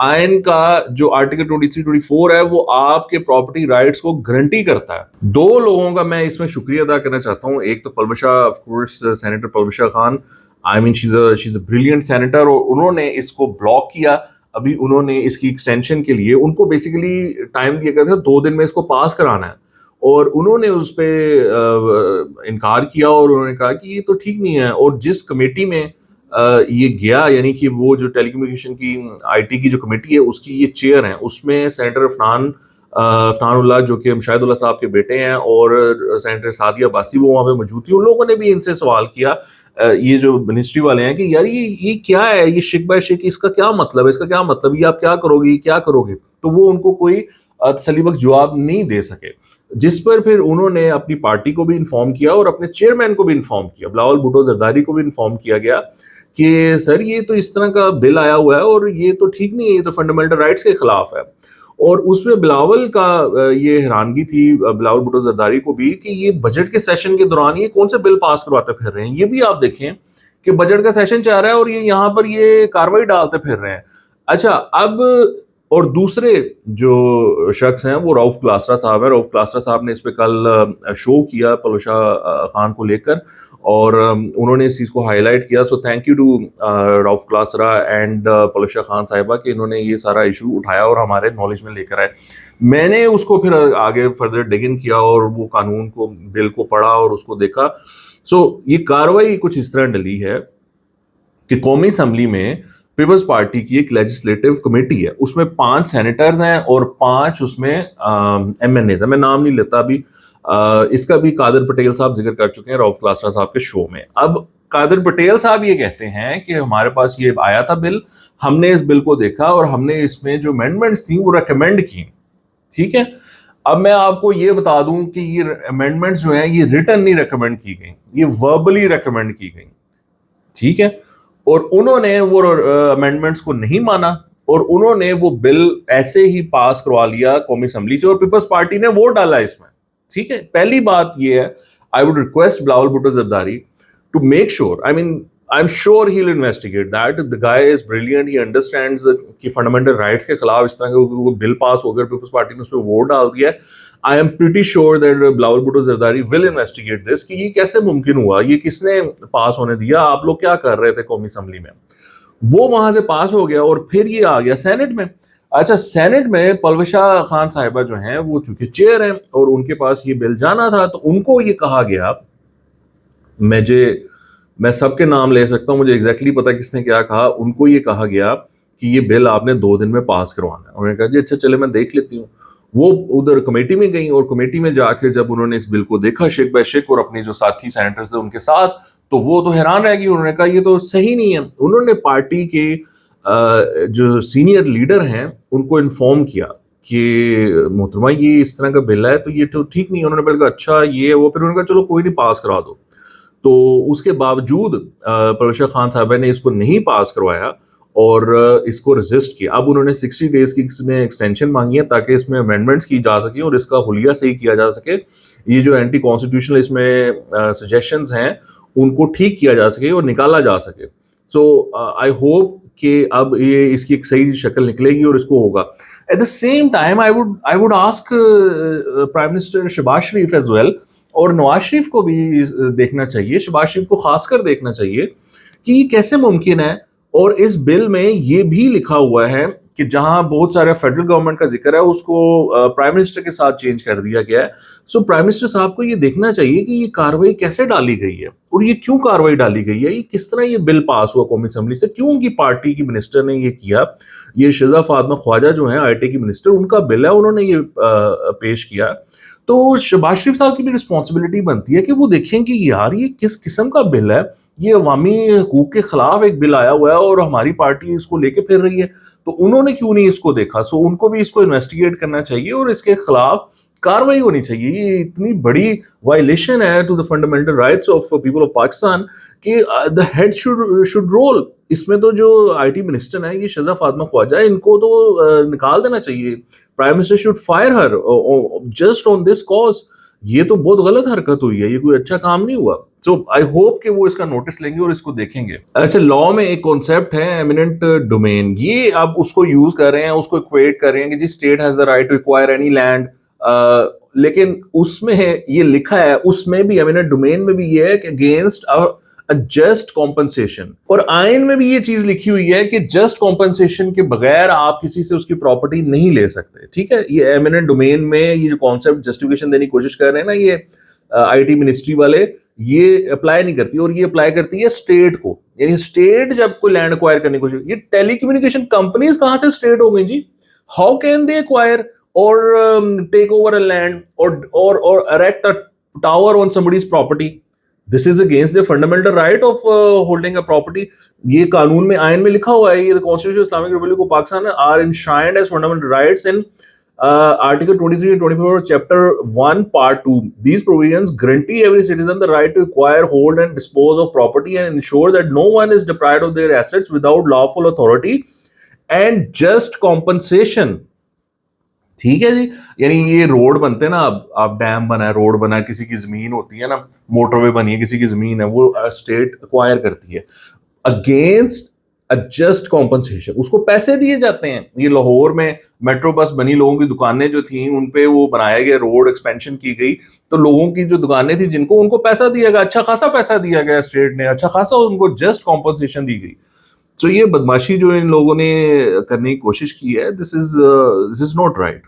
آئین کا جو آرٹیکل 23-24 ہے وہ آپ کے پراپرٹی رائٹس کو گارنٹی کرتا ہے۔ دو لوگوں کا میں اس میں شکریہ ادا کرنا چاہتا ہوں، ایک تو Palwasha of course senator Palwasha Khan, I mean she's a brilliant senator, اور انہوں نے اس کو بلاک کیا۔ ابھی انہوں نے اس کی ایکسٹینشن کے لیے ان کو بیسیکلی ٹائم دیا گیا تھا 2 دن میں اس کو پاس کرانا ہے، اور انہوں نے اس پہ انکار کیا اور انہوں نے کہا کہ یہ تو ٹھیک نہیں ہے۔ اور جس کمیٹی میں یہ گیا، یعنی کہ وہ جو ٹیلی کمیونیکیشن کی آئی ٹی کی جو کمیٹی ہے اس کی یہ چیئر ہیں، اس میں سینیٹر عفنان اللہ جو کہ مشاہد اللہ صاحب کے بیٹے ہیں، اور سینیٹر سعدیہ عباسی وہ وہاں پہ موجود تھی۔ ان لوگوں نے بھی ان سے سوال کیا، یہ جو منسٹری والے ہیں، کہ یار یہ کیا ہے، یہ شک بائی شک، اس کا کیا مطلب ہے، اس کا کیا مطلب، یہ آپ کیا کرو گے، یہ کیا کرو گے؟ تو وہ ان کو کوئی تسلی بخش جواب نہیں دے سکے، جس پر پھر انہوں نے اپنی پارٹی کو بھی انفارم کیا اور اپنے چیئرمین کو بھی انفارم کیا، بلاول بھٹو زرداری کو بھی انفارم کیا گیا کہ سر یہ تو اس طرح کا بل آیا ہوا ہے اور یہ تو ٹھیک نہیں ہے، یہ تو فنڈامنٹل رائٹس کے خلاف ہے۔ اور اس میں بلاول کا یہ حیرانگی تھی، بلاول بھٹو زرداری کو بھی، کہ یہ بجٹ کے سیشن کے دوران یہ کون سے بل پاس کرواتے پھر رہے ہیں۔ یہ بھی آپ دیکھیں کہ بجٹ کا سیشن چل رہا ہے اور یہ یہاں پر یہ کاروائی ڈالتے پھر رہے ہیں۔ اچھا، اب اور دوسرے جو شخص ہیں وہ رؤف کلاسرا صاحب ہیں۔ رؤف کلاسرا صاحب نے اس پہ کل شو کیا پلوشا خان کو لے کر، اور انہوں نے اس چیز کو ہائی لائٹ کیا۔ So thank you to Rauf Klasra and Palwasha Khan Sahiba کہ انہوں نے یہ سارا ایشو اٹھایا اور ہمارے نالج میں لے کر آئے۔ میں نے اس کو پھر آگے فردر ڈگن کیا اور وہ قانون کو، بل کو پڑھا اور اس کو دیکھا۔ سو یہ کاروائی کچھ اس طرح ڈلی ہے کہ قومی اسمبلی میں پیپلز پارٹی کی ایک لیجسلیٹو کمیٹی ہے، اس میں 5 سینیٹرز ہیں اور 5 اس میں ایم این ایز ہیں۔ میں نام نہیں لیتا ابھی، اس کا بھی قادر پٹیل صاحب ذکر کر چکے ہیں رؤف کلاسرا صاحب کے شو میں۔ اب قادر پٹیل صاحب یہ کہتے ہیں کہ ہمارے پاس یہ آیا تھا بل، ہم نے اس بل کو دیکھا اور ہم نے اس میں جو امینڈمنٹس تھیں وہ ریکمینڈ کی، ٹھیک ہے۔ اب میں آپ کو یہ بتا دوں کہ یہ امینڈمنٹس جو ہیں یہ ریٹن نہیں ریکمینڈ کی گئیں، یہ وربلی ریکمینڈ کی گئیں، ٹھیک ہے۔ اور انہوں نے وہ امینڈمنٹس کو نہیں مانا اور انہوں نے وہ بل ایسے ہی پاس کروا لیا قومی اسمبلی سے، اور پیپلز پارٹی نے ووٹ ڈالا اس میں، ٹھیک ہے۔ پہلی بات یہ ہے، I would request Bilawal Bhutto Zardari to make sure, I'm sure he'll investigate that. The guy is brilliant. He understands کہ فنڈامنٹل رائٹس کے خلاف اس طرح کا بل پاس ہو گیا، پیپلز پارٹی نے اس پہ ووٹ ڈال دیا ہے۔ I am pretty sure that Bilawal Bhutto Zardari will investigate this کہ یہ کیسے ممکن ہوا، یہ کس نے پاس ہونے دیا، آپ لوگ کیا کر رہے تھے قومی اسمبلی میں۔ وہ وہاں سے پاس ہو گیا اور پھر یہ آ گیا سینٹ میں۔ اچھا، سینٹ میں پلوشا خان صاحبہ جو ہیں وہ چونکہ چیئر ہیں اور ان کے پاس یہ بل جانا تھا، تو ان کو یہ کہا گیا، میں سب کے نام لے سکتا ہوں، مجھے ایگزیکٹلی پتا کس نے کیا کہا، ان کو یہ کہا گیا کہ یہ بل آپ نے 2 دن میں پاس کروانا ہے۔ انہوں نے کہا جی اچھا چلے میں دیکھ لیتی ہوں۔ وہ ادھر کمیٹی میں گئیں اور کمیٹی میں جا کے جب انہوں نے اس بل کو دیکھا شک بائی شک اور اپنے جو ساتھی سینیٹرز تھے ان کے ساتھ، تو وہ تو حیران رہ گئی۔ انہوں نے کہا یہ تو صحیح نہیں ہے۔ انہوں نے پارٹی کے جو سینئر لیڈر ہیں ان کو انفارم کیا کہ محترمہ یہ اس طرح کا بل ہے تو یہ تو ٹھیک نہیں ہے۔ انہوں نے کہا اچھا یہ وہ، پھر انہوں نے کہا چلو کوئی نہیں پاس کرا دو۔ تو اس کے باوجود پلوشا خان صاحبہ نے اس کو نہیں پاس کروایا اور اس کو ریزسٹ کیا۔ اب انہوں نے 60 days کی اس میں ایکسٹینشن مانگی ہے تاکہ اس میں امینڈمنٹس کی جا سکیں اور اس کا حلیہ صحیح کیا جا سکے، یہ جو اینٹی کانسٹیٹیوشنل اس میں سجیشنز ہیں ان کو ٹھیک کیا جا سکے اور نکالا جا سکے۔ سو آئی ہوپ کہ اب یہ اس کی ایک صحیح شکل نکلے گی اور اس کو ہوگا۔ At the same time I would ask prime minister Shehbaz Sharif as well, اور نواز شریف کو بھی دیکھنا چاہیے، شہباز شریف کو خاص کر دیکھنا چاہیے کہ یہ کیسے ممکن ہے۔ اور اس بل میں یہ بھی لکھا ہوا ہے کہ جہاں بہت سارے فیڈرل گورنمنٹ کا ذکر ہے اس کو پرائم منسٹر کے ساتھ چینج کر دیا گیا ہے۔ سو پرائم منسٹر صاحب کو یہ دیکھنا چاہیے کہ یہ کاروائی کیسے ڈالی گئی ہے اور یہ کیوں کاروائی ڈالی گئی ہے، یہ کس طرح یہ بل پاس ہوا قومی اسمبلی سے، کیوں ان کی پارٹی کی منسٹر نے یہ کیا۔ یہ شہزاد فاطمہ خواجہ جو ہیں آئی ٹی کی منسٹر، ان کا بل ہے، انہوں نے یہ پیش کیا۔ تو شہباز شریف صاحب کی بھی رسپانسبلٹی بنتی ہے کہ وہ دیکھیں کہ یار یہ کس قسم کا بل ہے، یہ عوامی حقوق کے خلاف ایک بل آیا ہوا ہے اور ہماری پارٹی اس کو لے کے پھر رہی ہے، تو انہوں نے کیوں نہیں اس کو دیکھا۔ سو ان کو بھی اس کو انویسٹیگیٹ کرنا چاہیے اور اس کے خلاف کاروائی ہونی چاہیے۔ یہ اتنی بڑی وائلیشن ہے to the fundamental rights of people of Pakistan کہ دا ہیڈ شوڈ رول۔ اس میں تو جو آئی ٹی منسٹر ہیں یہ شہزاد فاطمہ خواجہ، ان کو تو نکال دینا چاہیے۔ Prime minister should fire Hare just on this cause. یہ تو بہت غلط حرکت ہوئی ہے، یہ کوئی اچھا کام نہیں ہوا۔ سو آئی ہوپ کہ وہ اس کا نوٹس لیں گے اور اس کو دیکھیں گے. اچھا, لا میں ایک کانسیپٹ ہے ایمیننٹ ڈومین, یہ آپ اس کو یوز کر رہے ہیں, اس کو اکویٹ کر رہے ہیں کہ جی state has the right to acquire any land, لیکن اس میں یہ لکھا ہے, اس میں بھی ایمیننٹ ڈومین میں بھی یہ ہے کہ اگینسٹ جسٹ کمپنسیشن, اور آئین میں بھی یہ چیز لکھی ہوئی ہے کہ جسٹ کمپنسیشن کے بغیر آپ کسی سے اس کی پراپرٹی نہیں لے سکتے. ٹھیک ہے, یہ ایمیننٹ ڈومین میں یہ جو کانسیپٹ جسٹیفیکیشن دینے کی کوشش کر رہے ہیں نا یہ آئی ٹی منسٹری والے, یہ اپلائی نہیں کرتی, اور یہ اپلائی کرتی ہے اسٹیٹ کو. یعنی اسٹیٹ جب کوئی لینڈ ایکوائر کرنے کی کوشش, یہ ٹیلی کمیونیکیشن کمپنیز کہاں سے اسٹیٹ ہو گئی جی؟ ہاؤ کین دے ایکوائر اور ٹیک اوور اے لینڈ اور erect a tower on somebody's property? This is against the fundamental right of holding a property. یہ قانون میں, آئین میں لکھا ہوا ہے, یہ Constitution of Islamic Republic of Pakistan are enshrined as fundamental rights in Article 23 and 24 Chapter 1 Part 2. These provisions guarantee every citizen the right to acquire, hold and dispose of property and ensure that no one is deprived of their assets without lawful authority and just compensation. ٹھیک ہے جی, یعنی یہ road بنتے ہیں نا, اب dam بنا ہے, روڈ بنا ہے, کسی کی زمین ہوتی ہے نا, موٹر وے بنی ہے, کسی کی زمین ہے, وہ اسٹیٹ ایکوائر کرتی ہے اگینسٹ جسٹ کمپنسیشن, اس کو پیسے دیے جاتے ہیں. یہ لاہور میں میٹرو بس بنی, لوگوں کی دکانیں جو تھیں ان پہ وہ بنایا گیا, روڈ ایکسپینشن کی گئی, تو لوگوں کی جو دکانیں تھیں جن کو, ان کو پیسہ دیا گیا, اچھا خاصا پیسہ دیا گیا اسٹیٹ نے, اچھا خاصا ان کو جسٹ کمپنسیشن دی گئی. تو یہ بدماشی جو ان لوگوں نے کرنے کی کوشش کی ہے, دس از ناٹ رائٹ.